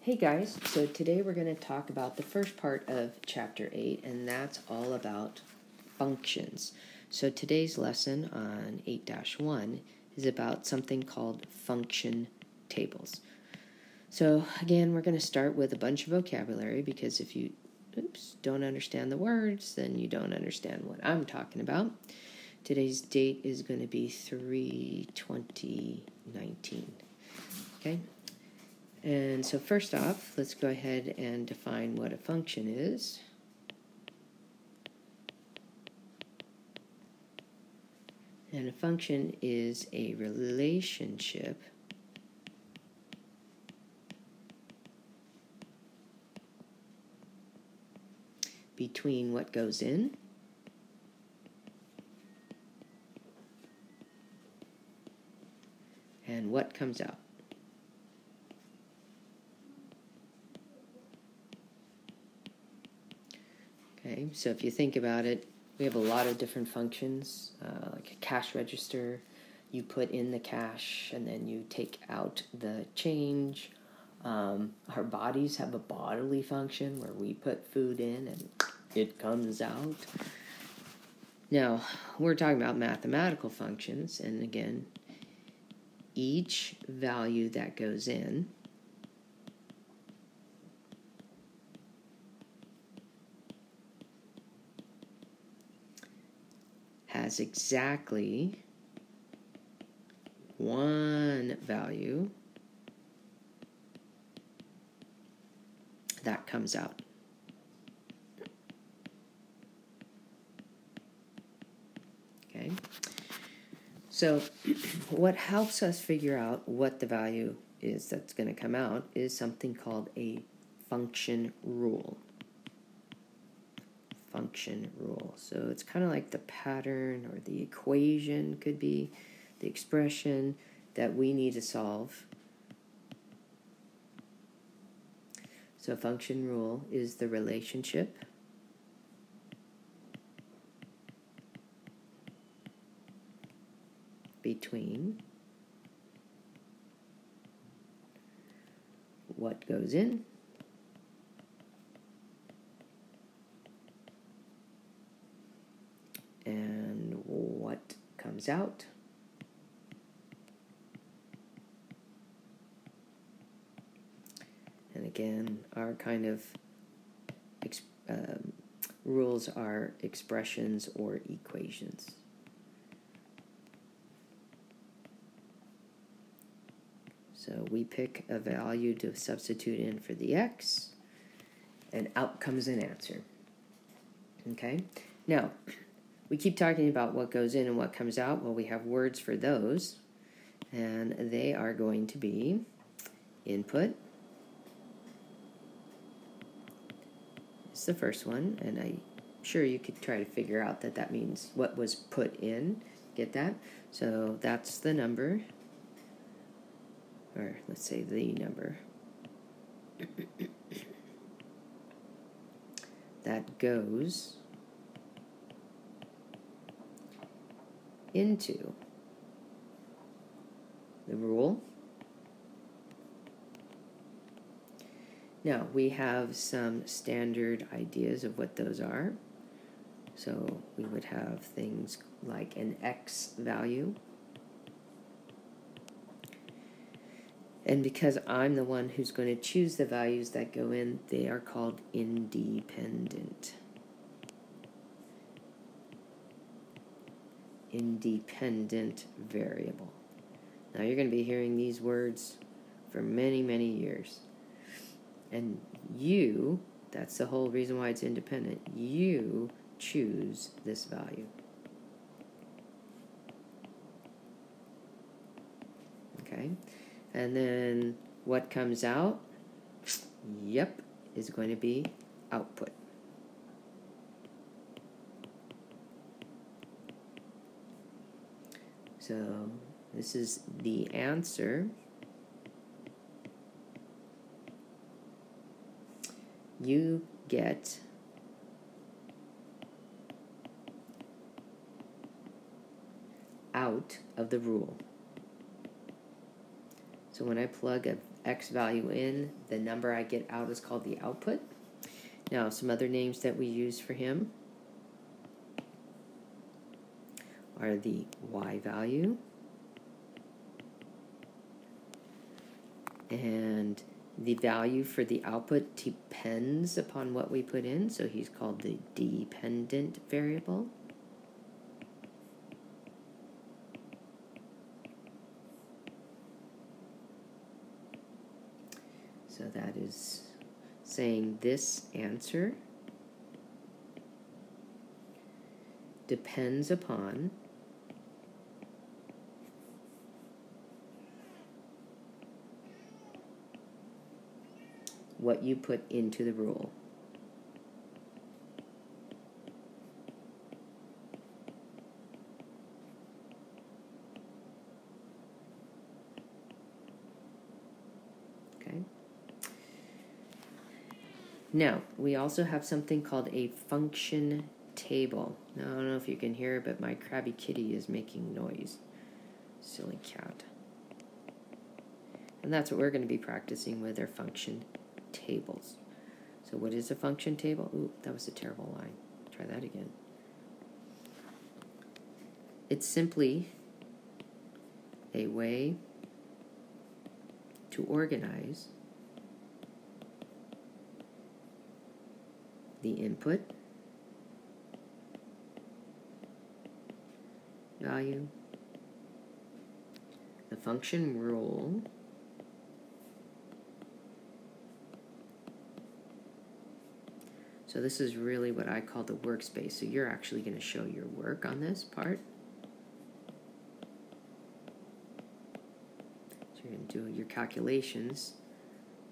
Hey guys, so today we're going to talk about the first part of Chapter 8, and that's all about functions. So today's lesson on 8-1 is about something called function tables. So again, we're going to start with a bunch of vocabulary because if you don't understand the words, then you don't understand what I'm talking about. Today's date is going to be 3/20/19. Okay? And so first off, let's go ahead and define what a function is. And a function is a relationship between what goes in and what comes out. Okay, so if you think about it, we have a lot of different functions, like a cash register. You put in the cash and then you take out the change. Our bodies have a bodily function where we put food in and it comes out. Now, we're talking about mathematical functions, and again, each value that goes in has exactly one value that comes out. Okay? So what helps us figure out what the value is that's going to come out is something called a function rule. Function rule. So it's kind of like the pattern or the equation, could be the expression that we need to solve. So a function rule is the relationship between what goes in and what comes out. And again, our kind of rules are expressions or equations. So we pick a value to substitute in for the x, and out comes an answer. Okay? Now, we keep talking about what goes in and what comes out. Well, we have words for those, and they are going to be input. It's the first one, and I'm sure you could try to figure out that means what was put in. Get that? So that's the number, or let's say the number that goes into the rule. Now, we have some standard ideas of what those are. So we would have things like an x value. And because I'm the one who's going to choose the values that go in, they are called independent. Independent variable. Now you're going to be hearing these words for many, many years. And you, that's the whole reason why it's independent, you choose this value. Okay? And then what comes out, yep, is going to be output. So this is the answer. You get out of the rule. So when I plug X value in, the number I get out is called the output. Now, some other names that we use for him are the Y value and the value for the output depends upon what we put in, so he's called the dependent variable. So that is saying this answer depends upon what you put into the rule. Okay. Now, we also have something called a function table. Now, I don't know if you can hear it, but my crabby kitty is making noise. Silly cat. And that's what we're going to be practicing with our function tables. So what is a function table? Ooh, that was a terrible line. Try that again. It's simply a way to organize the input value, the function rule, so this is really what I call the workspace. So you're actually going to show your work on this part. So you're going to do your calculations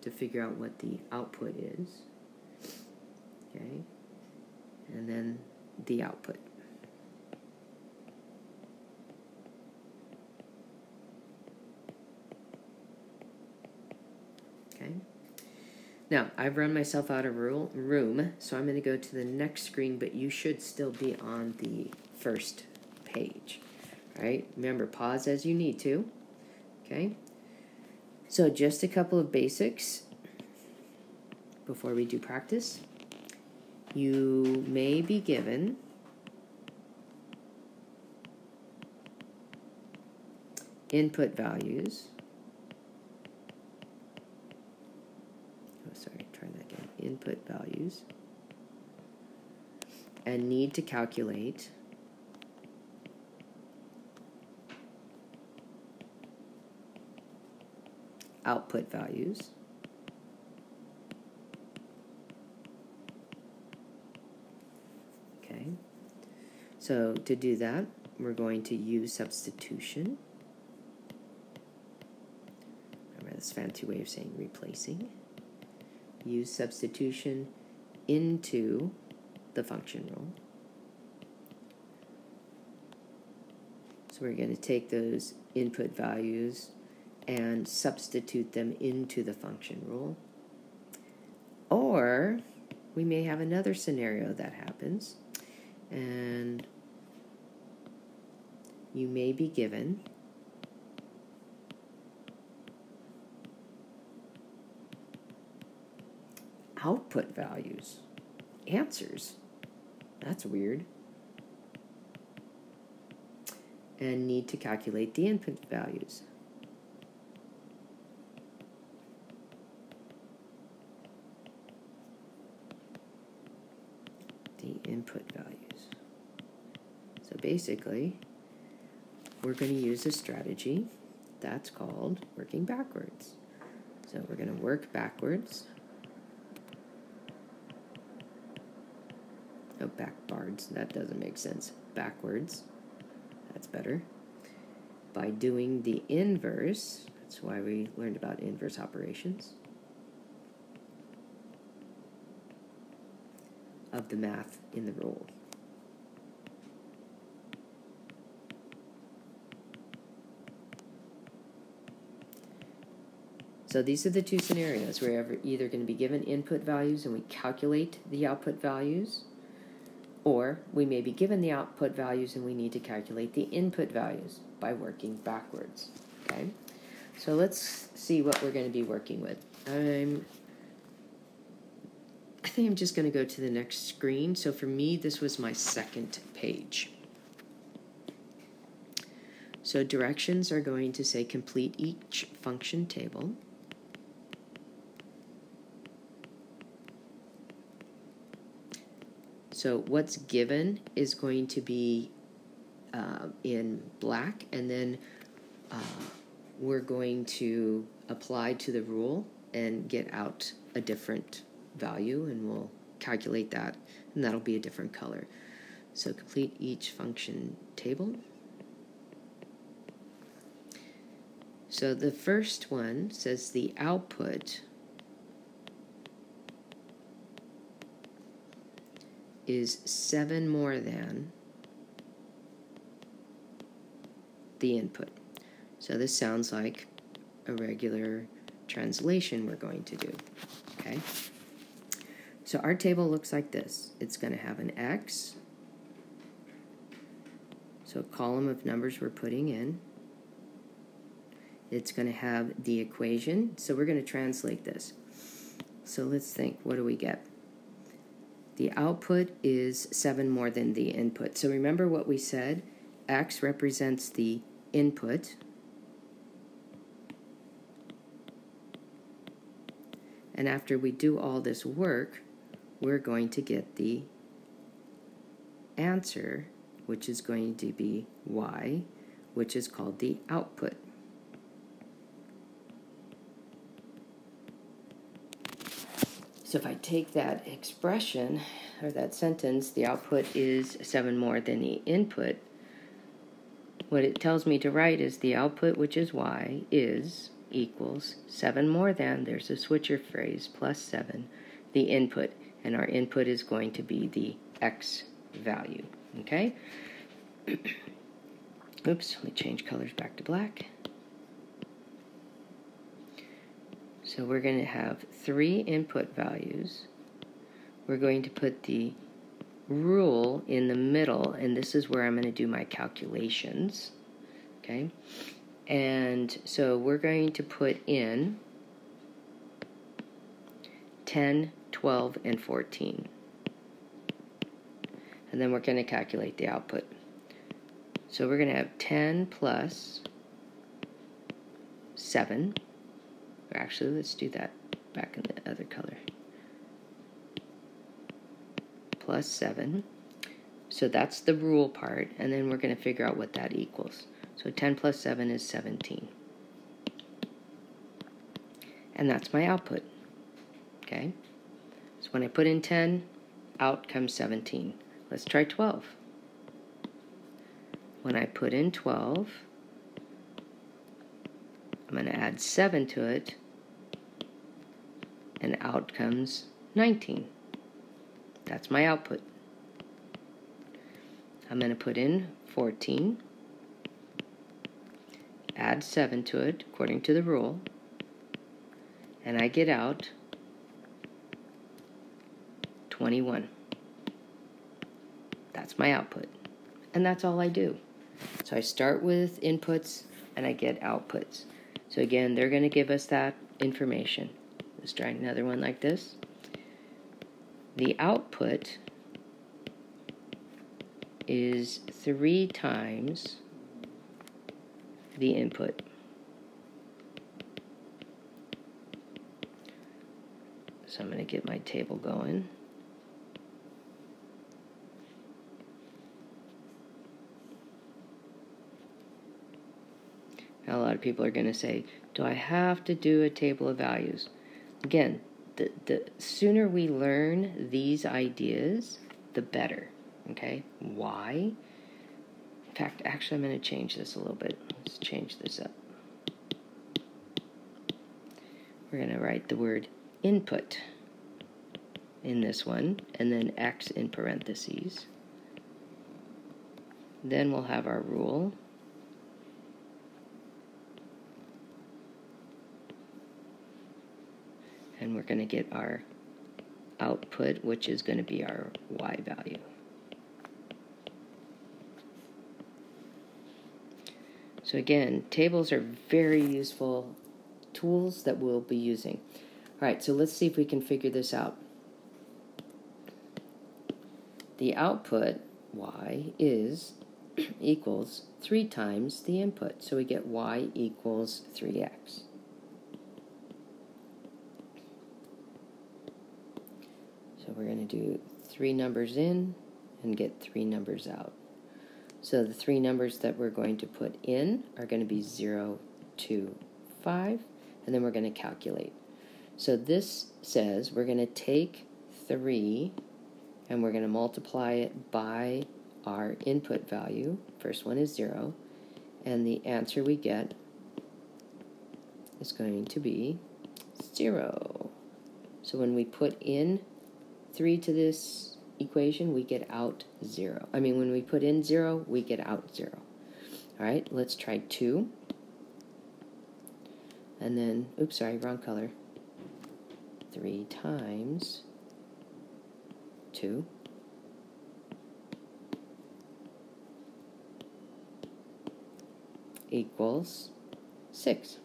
to figure out what the output is. Okay, and then the output. Okay. Now, I've run myself out of room, so I'm going to go to the next screen, but you should still be on the first page. All right, remember, pause as you need to. Okay, so just a couple of basics before we do practice. You may be given input values. Try that again. Input values. And need to calculate output values. Okay. So to do that, we're going to use substitution. Remember, this fancy way of saying replacing. Use substitution into the function rule. So we're going to take those input values and substitute them into the function rule. Or we may have another scenario that happens, and you may be given output values, answers. That's weird. And need to calculate the input values. The input values. So basically, we're going to use a strategy that's called working backwards. So we're going to work backwards. Oh, backwards. That doesn't make sense. Backwards. That's better. By doing the inverse. That's why we learned about inverse operations. Of the math in the rule. So these are the two scenarios. We're either going to be given input values and we calculate the output values, or we may be given the output values and we need to calculate the input values by working backwards. Okay? So let's see what we're going to be working with. I think I'm just going to go to the next screen. So for me, this was my second page. So directions are going to say complete each function table. So what's given is going to be in black, and then we're going to apply to the rule and get out a different value, and we'll calculate that, and that'll be a different color. So complete each function table. So the first one says the output is 7 more than the input. So this sounds like a regular translation we're going to do, okay? So our table looks like this. It's going to have an X, so a column of numbers we're putting in. It's going to have the equation, so we're going to translate this. So let's think, what do we get? The output is 7 more than the input. So remember what we said? X represents the input, and after we do all this work, we're going to get the answer, which is going to be Y, which is called the output. So if I take that expression, or that sentence, the output is 7 more than the input, what it tells me to write is the output, which is Y, is equals 7 more than, there's a switcher phrase, plus 7, the input. And our input is going to be the X value, okay? Oops, let me change colors back to black. So we're going to have 3 input values. We're going to put the rule in the middle, and this is where I'm going to do my calculations, okay? And so we're going to put in 10, 12, and 14. And then we're going to calculate the output. So we're going to have 10 plus 7. Or actually, let's do that back in the other color. Plus 7. So that's the rule part, and then we're going to figure out what that equals. So 10 plus 7 is 17. And that's my output. Okay? So when I put in 10, out comes 17. Let's try 12. When I put in 12, I'm going to add 7 to it, and out comes 19. That's my output. I'm going to put in 14, add 7 to it according to the rule, and I get out 21. That's my output. And that's all I do. So I start with inputs and I get outputs. So again, they're going to give us that information. Let's try another one like this. The output is 3 times the input. So I'm going to get my table going. Now a lot of people are going to say, do I have to do a table of values? Again, the sooner we learn these ideas, the better. Okay? Why? In fact, actually, I'm going to change this a little bit. Let's change this up. We're going to write the word input in this one, and then X in parentheses. Then we'll have our rule. And we're going to get our output, which is going to be our Y value. So So again, tables are very useful tools that we'll be using. All right, so let's see if we can figure this out. The output, y, is equals 3 times the input. So we get y equals 3x. So we're going to do 3 numbers in and get 3 numbers out. So the 3 numbers that we're going to put in are going to be 0, 2, 5, and then we're going to calculate. So this says we're going to take 3 and we're going to multiply it by our input value. First one is 0, and the answer we get is going to be 0. So when we put in 3 to this equation, we get out 0. When we put in 0, we get out 0. All right, let's try 2. And then, oops, sorry, wrong color. 3 times 2 equals 6.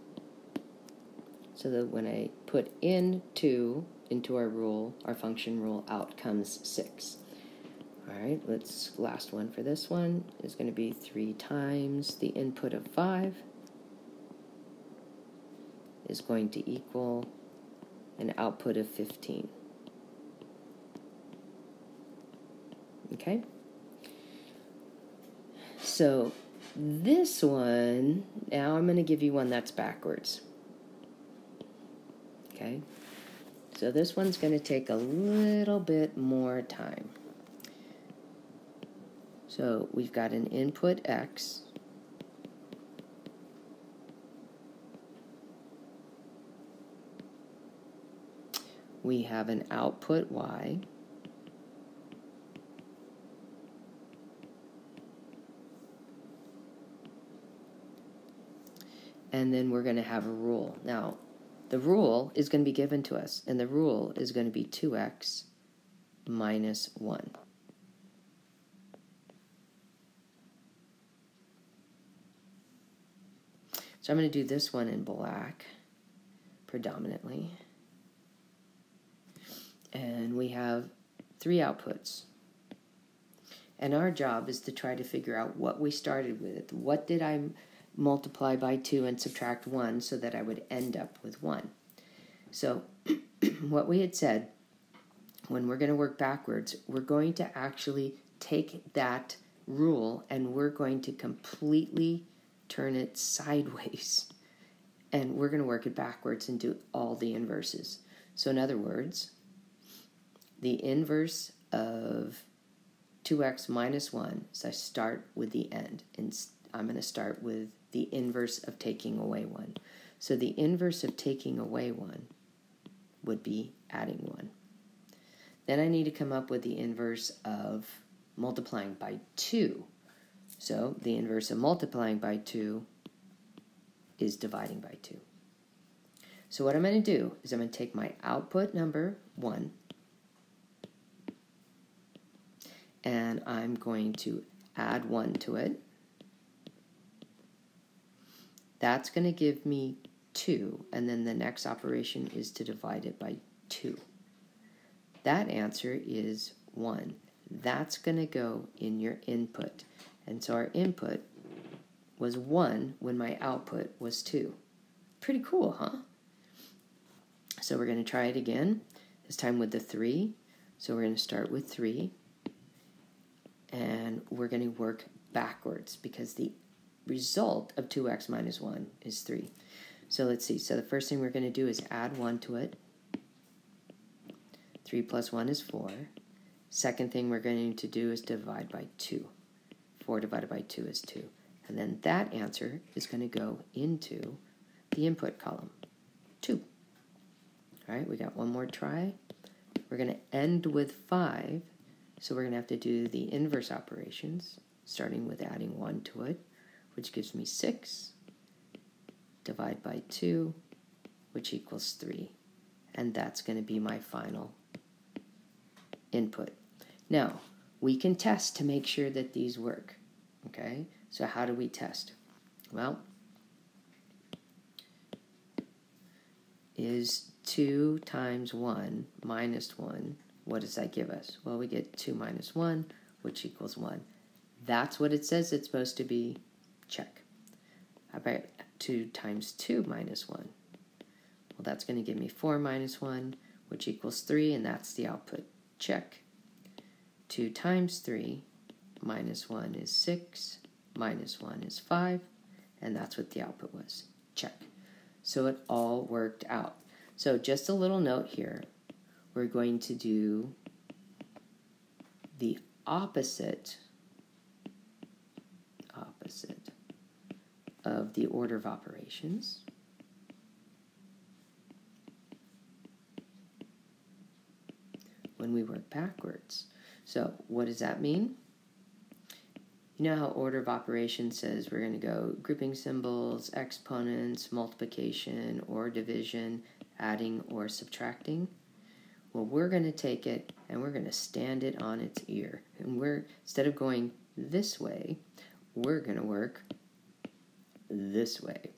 So that when I put in 2 into our rule, our function rule, out comes 6. All right, last one for this one is going to be 3 times the input of 5 is going to equal an output of 15. Okay? So this one, now I'm going to give you one that's backwards. Okay? So this one's going to take a little bit more time. So we've got an input x. We have an output y. And then we're going to have a rule. Now, the rule is going to be given to us, and the rule is going to be 2x minus 1. So I'm going to do this one in black, predominantly. And we have 3 outputs. And our job is to try to figure out what we started with. What did I multiply by 2 and subtract 1 so that I would end up with 1? So what we had said, when we're going to work backwards, we're going to actually take that rule and we're going to completely turn it sideways. And we're going to work it backwards and do all the inverses. So in other words, the inverse of 2x minus 1 is I start with the end. And I'm going to start with the inverse of taking away 1. So the inverse of taking away 1 would be adding 1. Then I need to come up with the inverse of multiplying by 2. So the inverse of multiplying by 2 is dividing by 2. So what I'm going to do is I'm going to take my output number 1 and I'm going to add 1 to it. That's going to give me 2, and then the next operation is to divide it by 2. That answer is 1. That's going to go in your input. And so our input was 1 when my output was 2. Pretty cool, huh? So we're going to try it again, this time with the 3. So we're going to start with 3, and we're going to work backwards because the result of 2x minus 1 is 3. So let's see. So the first thing we're going to do is add 1 to it. 3 plus 1 is 4. Second thing we're going to do is divide by 2. 4 divided by 2 is 2. And then that answer is going to go into the input column, 2. All right, we got one more try. We're going to end with 5. So we're going to have to do the inverse operations, starting with adding 1 to it, which gives me 6. Divide by 2, which equals 3. And that's going to be my final input. Now, we can test to make sure that these work. Okay? So how do we test? Well, is 2 times 1 minus 1, what does that give us? Well, we get 2 minus 1, which equals 1. That's what it says it's supposed to be. Check. How about 2 times 2 minus 1? Well, that's going to give me 4 minus 1, which equals 3, and that's the output. Check. 2 times 3 minus 1 is 6, minus 1 is 5, and that's what the output was. Check. So it all worked out. So just a little note here. We're going to do the opposite of the order of operations. When we work backwards. So what does that mean? You know how order of operations says we're going to go grouping symbols, exponents, multiplication or division, adding or subtracting? Well, we're going to take it and we're going to stand it on its ear. And instead of going this way, we're going to work this way.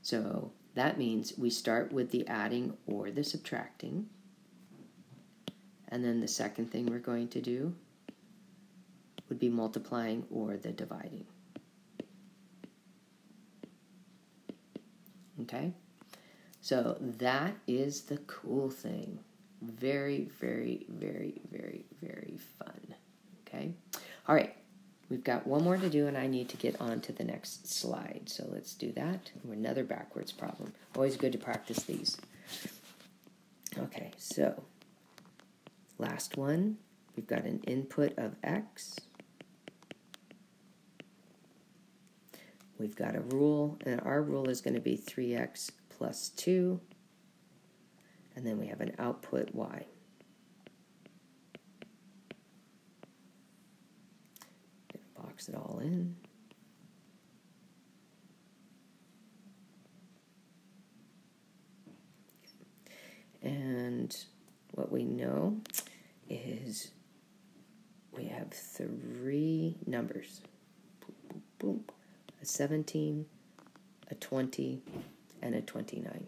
So that means we start with the adding or the subtracting. And then the second thing we're going to do would be multiplying or the dividing. Okay? So that is the cool thing. Very, very, very, very, very fun. Okay? All right. We've got one more to do, and I need to get on to the next slide. So let's do that. Another backwards problem. Always good to practice these. Okay, so last one. We've got an input of x. We've got a rule, and our rule is going to be 3x plus 2. And then we have an output y. Box it all in. And what we know is we have 3 numbers. Boom, boom, boom. A 17, a 20, and a 29.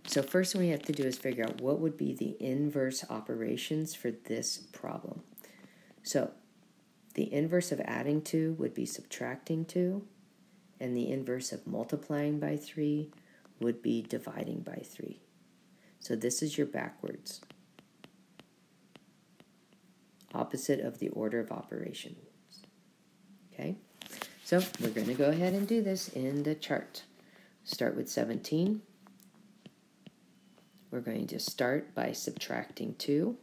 So first thing we have to do is figure out what would be the inverse operations for this problem. So the inverse of adding 2 would be subtracting 2, and the inverse of multiplying by 3 would be dividing by 3. So this is your backwards. Opposite of the order of operations. Okay? So we're going to go ahead and do this in the chart. Start with 17. We're going to start by subtracting 2,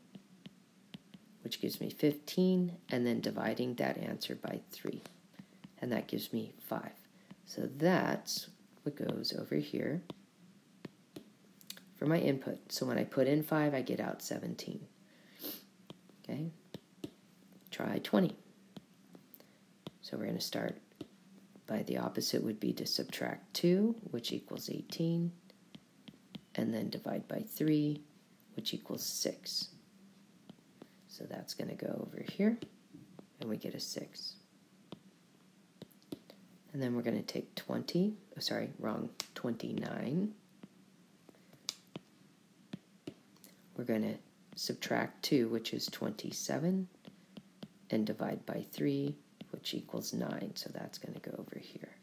which gives me 15, and then dividing that answer by 3. And that gives me 5. So that's what goes over here for my input. So when I put in 5, I get out 17. Okay? Try 20. So we're going to start by the opposite would be to subtract 2, which equals 18, and then divide by 3, which equals 6. So that's going to go over here, and we get a 6. And then we're going to take 29. We're going to subtract 2, which is 27, and divide by 3, which equals 9. So that's going to go over here.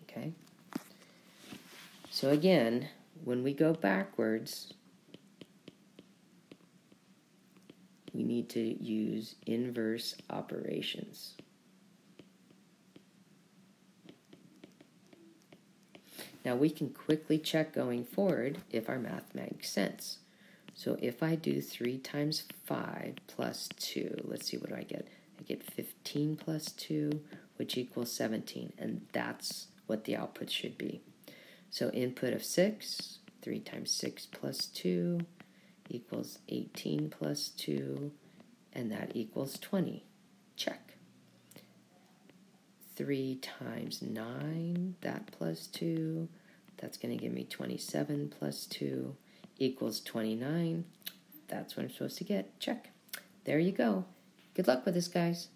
Okay? So again, when we go backwards, we need to use inverse operations. Now we can quickly check going forward if our math makes sense. So if I do 3 times 5 plus 2, let's see, what do I get? I get 15 plus 2, which equals 17, and that's what the output should be. So input of 6, 3 times 6 plus 2 equals 18 plus 2, and that equals 20. Check. 3 times 9, that plus 2, that's going to give me 27 plus 2 equals 29. That's what I'm supposed to get. Check. There you go. Good luck with this, guys.